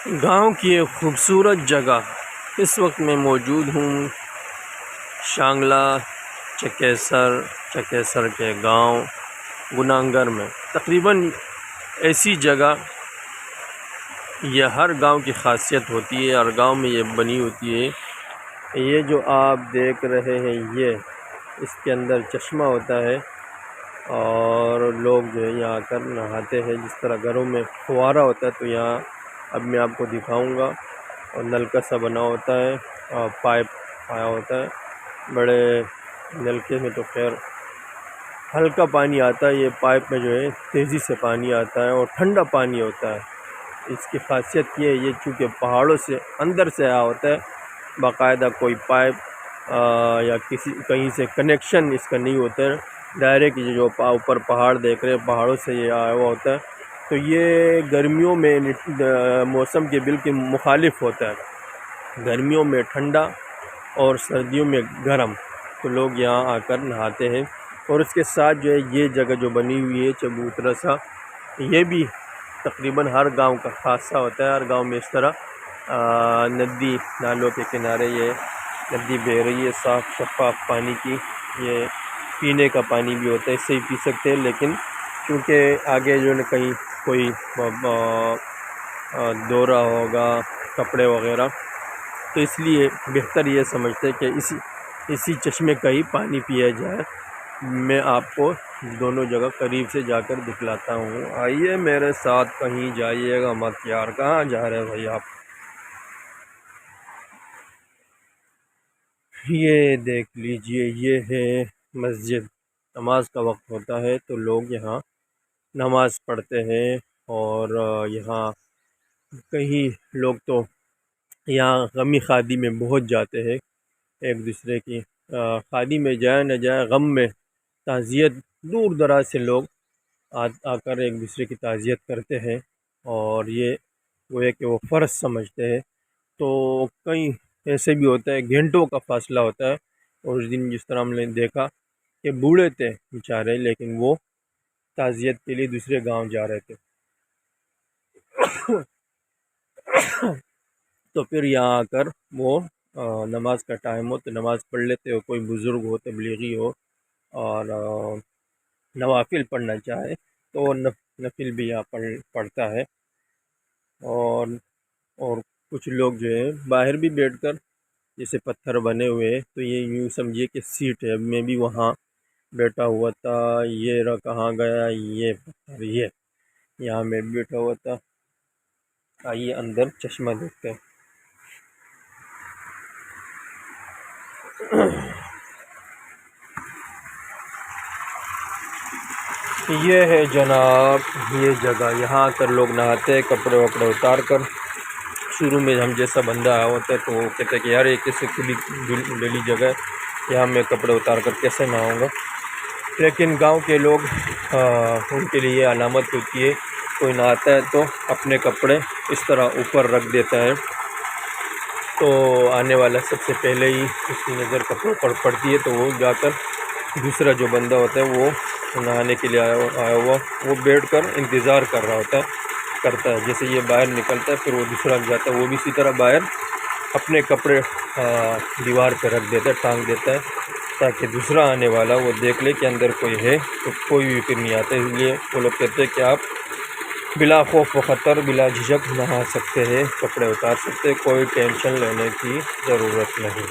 گاؤں کی ایک خوبصورت جگہ اس وقت میں موجود ہوں شانگلہ چکیسر کے گاؤں گنانگر میں۔ تقریباً ایسی جگہ یہ ہر گاؤں کی خاصیت ہوتی ہے اور گاؤں میں یہ بنی ہوتی ہے۔ یہ جو آپ دیکھ رہے ہیں یہ اس کے اندر چشمہ ہوتا ہے اور لوگ جو ہے یہاں آ کر نہاتے ہیں۔ جس طرح گھروں میں فوارہ ہوتا ہے تو یہاں اب میں آپ کو دکھاؤں گا، اور نلکا سا بنا ہوتا ہے اور پائپ آیا ہوتا ہے۔ بڑے نلکے میں تو خیر ہلکا پانی آتا ہے، یہ پائپ میں جو ہے تیزی سے پانی آتا ہے اور ٹھنڈا پانی ہوتا ہے۔ اس کی خاصیت یہ ہے، یہ چونکہ پہاڑوں سے اندر سے آیا ہوتا ہے، باقاعدہ کوئی پائپ یا کہیں سے کنیکشن اس کا نہیں ہوتا ہے، ڈائریکٹ یہ جو اوپر پہاڑ دیکھ رہے ہیں پہاڑوں سے یہ آیا ہوا ہوتا ہے۔ تو یہ گرمیوں میں موسم کے بالکل مخالف ہوتا ہے، گرمیوں میں ٹھنڈا اور سردیوں میں گرم، تو لوگ یہاں آ کر نہاتے ہیں۔ اور اس کے ساتھ جو ہے یہ جگہ جو بنی ہوئی ہے چبوترا سا، یہ بھی تقریباً ہر گاؤں کا خاصہ ہوتا ہے۔ ہر گاؤں میں اس طرح ندی نالوں کے کنارے یہ ندی بہہ رہی ہے، صاف شفاف پانی کی، یہ پینے کا پانی بھی ہوتا ہے، اس سے ہی پی سکتے ہیں، لیکن چونکہ آگے جو ہے کہیں کوئی دورہ ہوگا کپڑے وغیرہ، تو اس لیے بہتر یہ سمجھتے کہ اسی چشمے کا ہی پانی پیا جائے۔ میں آپ کو دونوں جگہ قریب سے جا کر دکھلاتا ہوں، آئیے میرے ساتھ، کہیں جائیے گا مت یار۔ کہاں جا رہے ہیں بھائی آپ؟ یہ دیکھ لیجئے، یہ ہے مسجد۔ نماز کا وقت ہوتا ہے تو لوگ یہاں نماز پڑھتے ہیں، اور یہاں کہیں لوگ تو یہاں غمی خادی میں بہت جاتے ہیں، ایک دوسرے کی خادی میں جائے نہ جائے، غم میں تعزیت، دور دراز سے لوگ آ کر ایک دوسرے کی تعزیت کرتے ہیں، اور یہ وہ ہے کہ وہ فرض سمجھتے ہیں۔ تو کئی ایسے بھی ہوتا ہے گھنٹوں کا فاصلہ ہوتا ہے، اور اس دن جس طرح ہم نے دیکھا کہ بوڑھے تھے بیچارے، لیکن وہ تعزیت کے لیے دوسرے گاؤں جا رہے تھے، تو پھر یہاں آ کر وہ نماز کا ٹائم ہو تو نماز پڑھ لیتے ہو، کوئی بزرگ ہو، تبلیغی ہو اور نوافل پڑھنا چاہے تو وہ نفل بھی یہاں پڑھتا ہے۔ اور کچھ لوگ جو ہے باہر بھی بیٹھ کر، جیسے پتھر بنے ہوئے ہیں تو یہ یوں سمجھیے کہ سیٹ ہے، میں بھی وہاں بیٹھا ہوا تھا، یہ رہا کہاں گیا یہ پتھر، یہ یہاں میں بیٹھا ہوا تھا۔ آئیے اندر چشمہ دیکھتے ہیں۔ یہ ہے جناب یہ جگہ، یہاں آ کر لوگ نہاتے ہیں کپڑے وپڑے اتار کر۔ شروع میں ہم جیسا بندہ آیا ہوتا ہے تو وہ کہتے ہیں کہ یار یہ کیسے کھلی ڈلی جگہ ہے، یہاں میں کپڑے اتار کر کیسے نہاؤں گا، لیکن گاؤں کے لوگ ان کے لیے یہ علامت ہوتی ہے، کوئی نہاتا ہے تو اپنے کپڑے اس طرح اوپر رکھ دیتا ہے، تو آنے والا سب سے پہلے ہی اس کی نظر کپڑوں پر پڑتی ہے، تو وہ جا کر دوسرا جو بندہ ہوتا ہے وہ نہانے کے لیے آیا ہوا وہ بیٹھ کر انتظار کر رہا ہوتا ہے، کرتا ہے، جیسے یہ باہر نکلتا ہے پھر وہ دوسرا جاتا ہے، وہ بھی اسی طرح باہر اپنے کپڑے دیوار پہ رکھ دیتا ہے، ٹانگ دیتا ہے، تاکہ دوسرا آنے والا وہ دیکھ لے کہ اندر کوئی ہے تو کوئی بھی پھر نہیں آتا۔ اس لیے وہ لوگ کہتے ہیں کہ آپ بلا خوف و خطر، بلا جھجک نہا سکتے ہیں، کپڑے اتار سکتے ہیں، کوئی ٹینشن لینے کی ضرورت نہیں۔